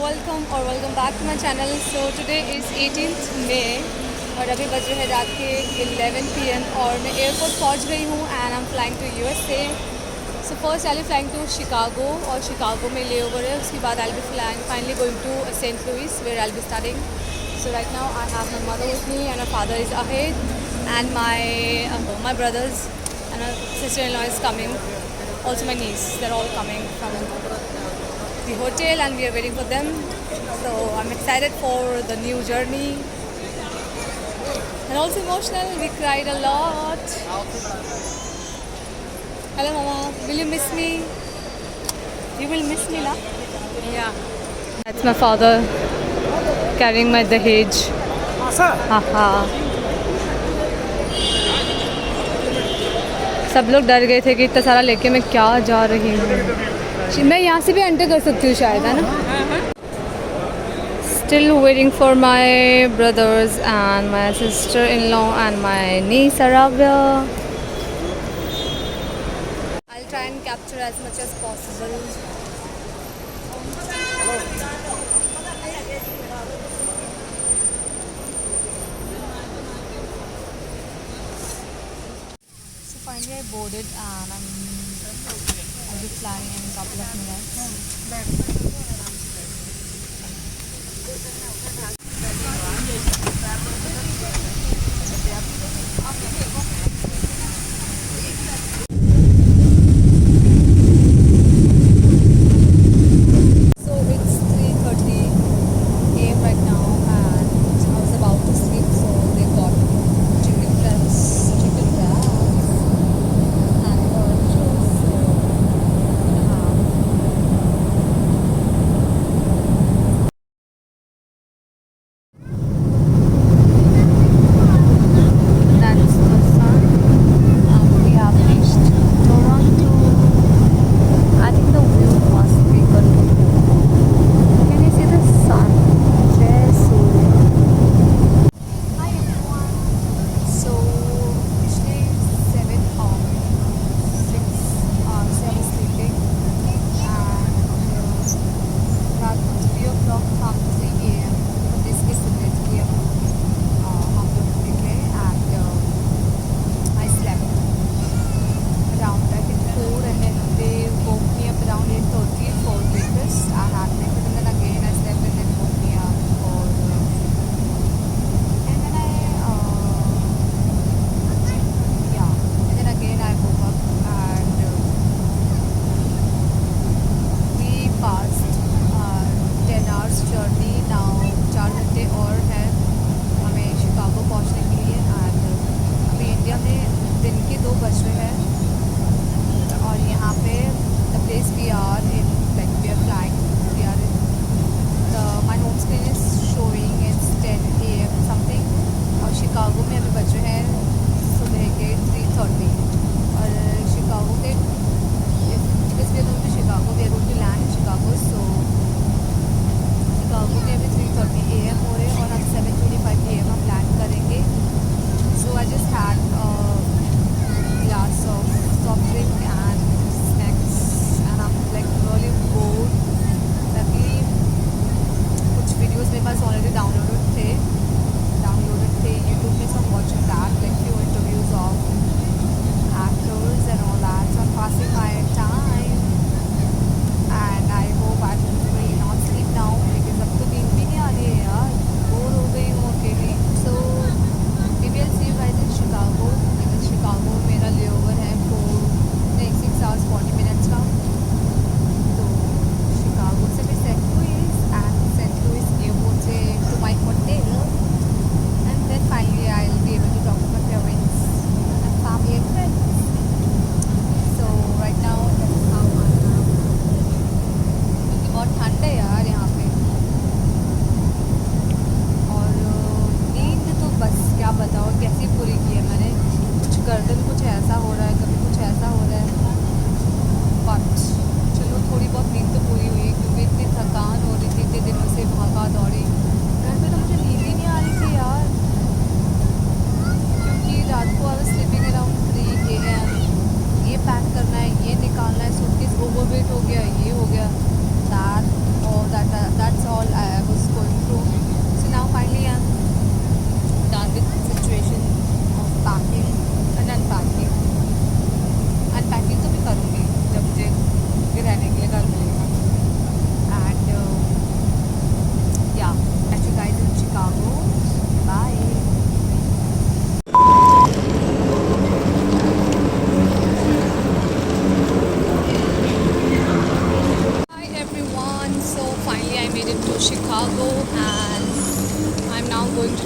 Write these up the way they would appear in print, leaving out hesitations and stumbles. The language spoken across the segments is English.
Welcome back to my channel. So today is 18th May और अभी बज रहे हैं रात के 11 PM और मैं एयरपोर्ट पहुंच गई हूँ and I am flying to USA। So first I flying to Chicago और शिकागो में ले ओवर है, उसके बाद I be flying finally going to Saint Louis where I be starting. So right now I have my mother with me and my father is ahead and my brothers and my sister-in-law is coming. Also my niece, they're all coming from the hotel and we are waiting for them. So I'm excited for the new journey and also emotional. We cried a lot. Hello mama, will you miss me? You will miss me, na? Yeah. That's my father carrying my Dahej. Haha. सब लोग डर गए थे कि इतना सारा लेके मैं क्या जा रही हूँ। मैं यहाँ से भी एंटर कर सकती हूँ शायद, है ना? Still waiting for my brothers and my sister-in-law and my niece Aravya. I'll try and capture as much as possible. So finally I boarded and I'll be flying in a couple of minutes. So it's 3:30 AM right now and I was about to sleep, so they got chicken wraps and orange juice. So that's the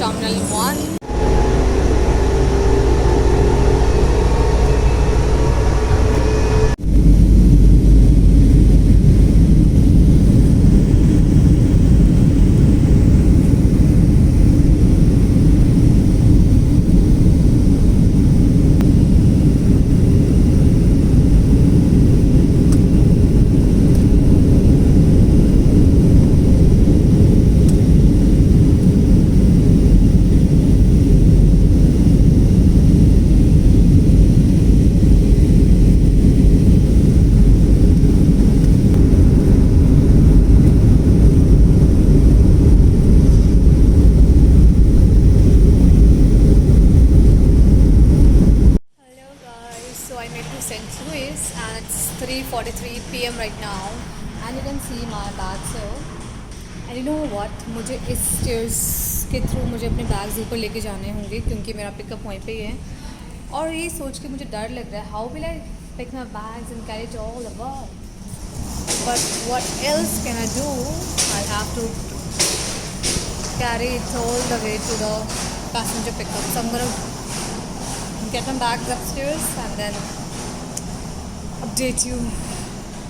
Terminal 1. Hello guys, so I made it to St. Louis and it's 3:43 p.m. right now and you can see my bags here. And you know what, मुझे इस stairs के through मुझे अपने bags ऊपर लेके जाने होंगे क्योंकि मेरा पिकअप वहीं पे ही है और ये सोच के मुझे डर लग रहा है how will I pick my bags and carry it all about. But what else can I do? I have to carry it all the way to the passenger pickup. So I'm gonna get my bags upstairs and then update you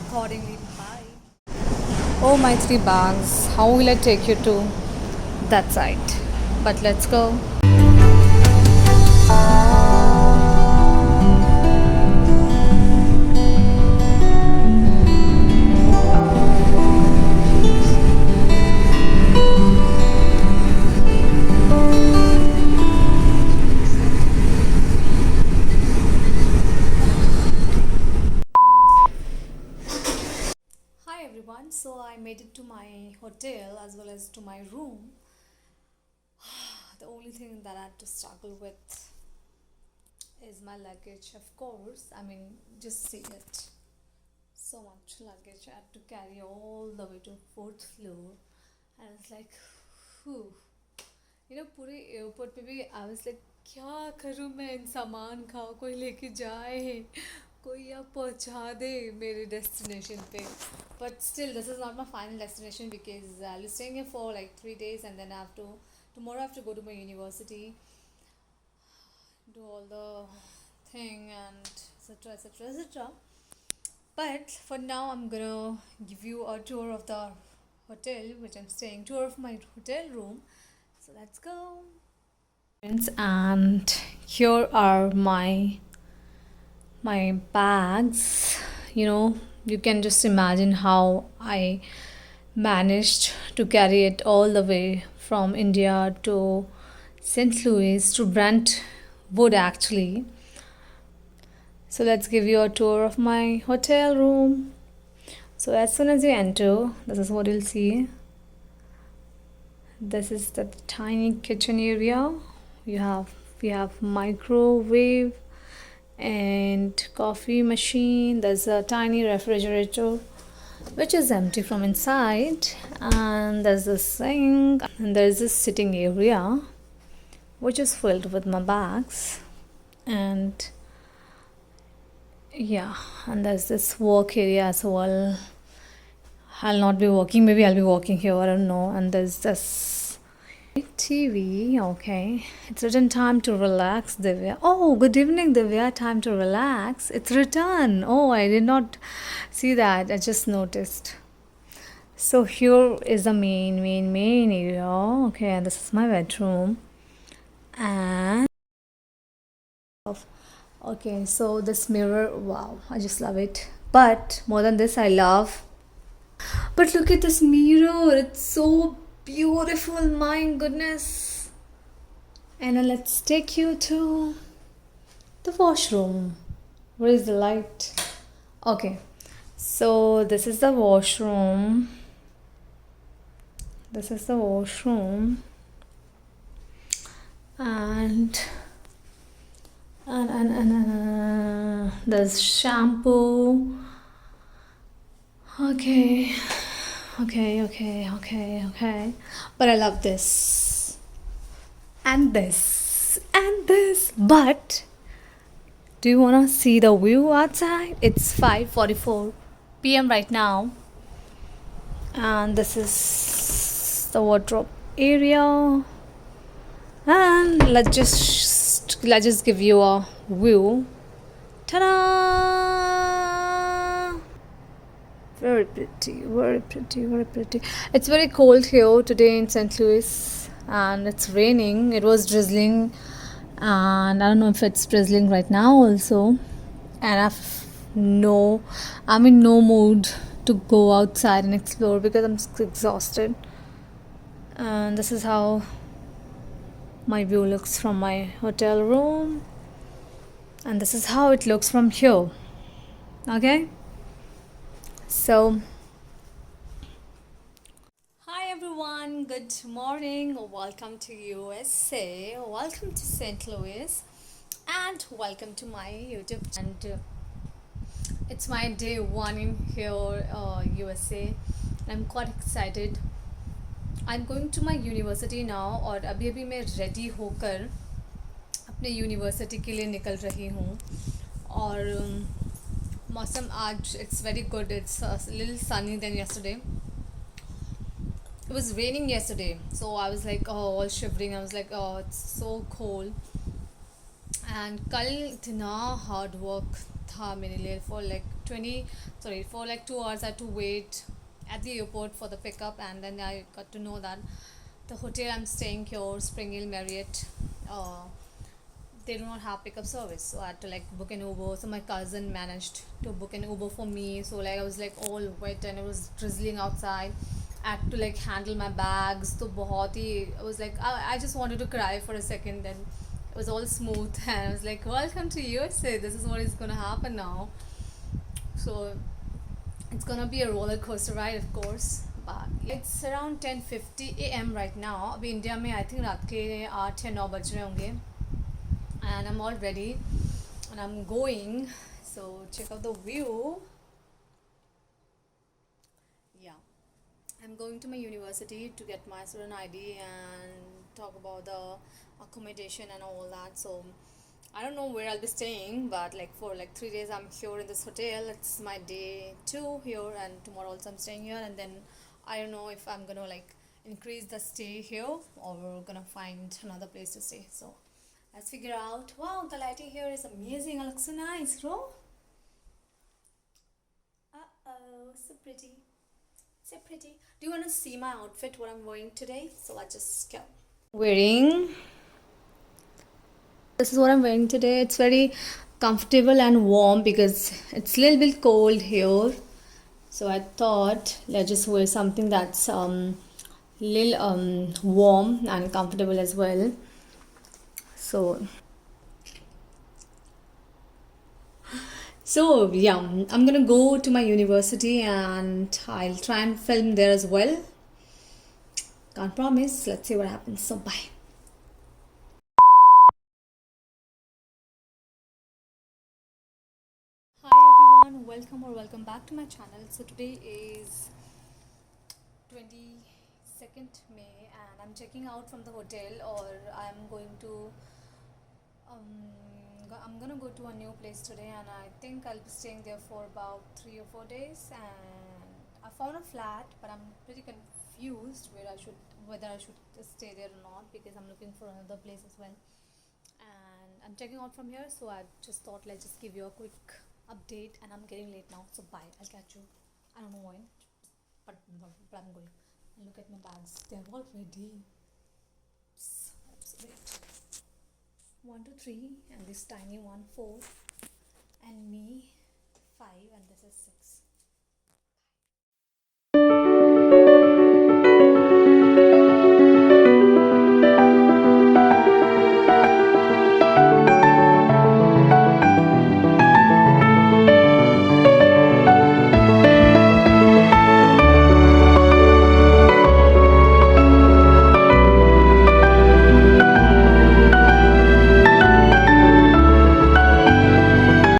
accordingly. Bye. Oh, my 3 bags. How will I take you to that side? But let's go. Hi everyone, so I made it to my hotel as well as to my room. The only thing that I had to struggle with is my luggage, of course. I mean, just see it. So much luggage. I had to carry all the way to 4th floor. And it's like, whew. You know, पूरे airport पे भी I was like क्या करूँ मैं इन सामान का कोई लेके जाए कोई या पहुँचा दे मेरे डेस्टिनेशन पे. But still, this is not my final destination because I'll be staying here for like 3 days and then I have to tomorrow I have to go to my university, do all the thing and etc etc etc. But for now I'm gonna give you a tour of the hotel which I'm staying, tour of my hotel room. So let's go. And here are my bags. You know, you can just imagine how I managed to carry it all the way from India to St. Louis to Brentwood actually. So let's give you a tour of my hotel room. So as soon as you enter, this is what you'll see. This is the tiny kitchen area. We have microwave and coffee machine. There's a tiny refrigerator which is empty from inside, and there's a sink, and there's this sitting area which is filled with my bags, and yeah, and there's this work area as well. I'll not be working, maybe I'll be working here, I don't know. And there's this TV. Okay, it's written time to relax, Divya. Oh, good evening, Divya. Time to relax. It's written. Oh, I did not see that. I just noticed. So here is the main area. Okay, and this is my bedroom. And okay, so this mirror, wow, I just love it. But more than this, I love. But look at this mirror. It's so beautiful, my goodness. And let's take you to the washroom. Where is the light? Okay, so this is the washroom. This is the washroom. And there's shampoo. Okay. But I love this. And this. And this. But do you want to see the view outside? It's 5:44 p.m. right now. And this is the wardrobe area. And let's just give you a view. Ta-da! Very pretty, very pretty, very pretty. It's very cold here today in St. Louis, and it's raining. It was drizzling, and I don't know if it's drizzling right now also. And I'm in no mood to go outside and explore because I'm exhausted. And this is how my view looks from my hotel room, and this is how it looks from here. Okay, so hi everyone, good morning, welcome to USA, welcome to St. Louis, and welcome to my YouTube. And it's my day one in here, USA, and I'm quite excited. I'm going to my university now, और अभी अभी मैं ready होकर अपने university के लिए निकल रही हूँ. और मौसम आज it's very good. It's a little sunny than yesterday. It was raining yesterday, so I was like, oh, all shivering. I was like, oh, it's so cold. And कल इतना hard work था मेरे लिए for like 2 hours. I had to wait at the airport for the pickup, and then I got to know that the hotel I'm staying here, Spring Hill Marriott, they do not have pickup service, so I had to like book an Uber. So my cousin managed to book an Uber for me. So like I was like all wet and it was drizzling outside. I had to like handle my bags. So बहुत ही I was like I just wanted to cry for a second. Then it was all smooth and I was like, welcome to USA. This is what is gonna happen now. So it's gonna be a roller coaster ride, of course. But it's around 10:50 a.m. right now. अभी India में I think रात के 8 या 9 बज रहे होंगे. And I'm all ready and I'm going. So check out the view. Yeah, I'm going to my university to get my student ID and talk about the accommodation and all that. So I don't know where I'll be staying, but like for like 3 days I'm here in this hotel. It's my day 2 here, and tomorrow also I'm staying here. And then I don't know if I'm gonna like increase the stay here or we're gonna find another place to stay. So let's figure out. Wow, the lighting here is amazing. It looks so nice, bro. Uh-oh, so pretty. So pretty. Do you want to see my outfit, what I'm wearing today? So let's just go. Wearing. This is what I'm wearing today. It's very comfortable and warm because it's a little bit cold here. So I thought let's just wear something that's little warm and comfortable as well. So yeah, I'm gonna go to my university and I'll try and film there as well. Can't promise. Let's see what happens. So bye. Hi everyone, welcome back to my channel. So today is 22nd May and I'm checking out from the hotel, or I'm gonna go to a new place today, and I think I'll be staying there for about 3 or 4 days. And I found a flat, but I'm pretty confused whether I should stay there or not, because I'm looking for another place as well. And I'm checking out from here, so I just thought let's just give you a quick update. And I'm getting late now, so bye. I'll catch you. I don't know when, but I'm going. And look at my bags; they're all ready. That's great. 1, 2, 3, and this tiny one 4, and me 5, and this is 6.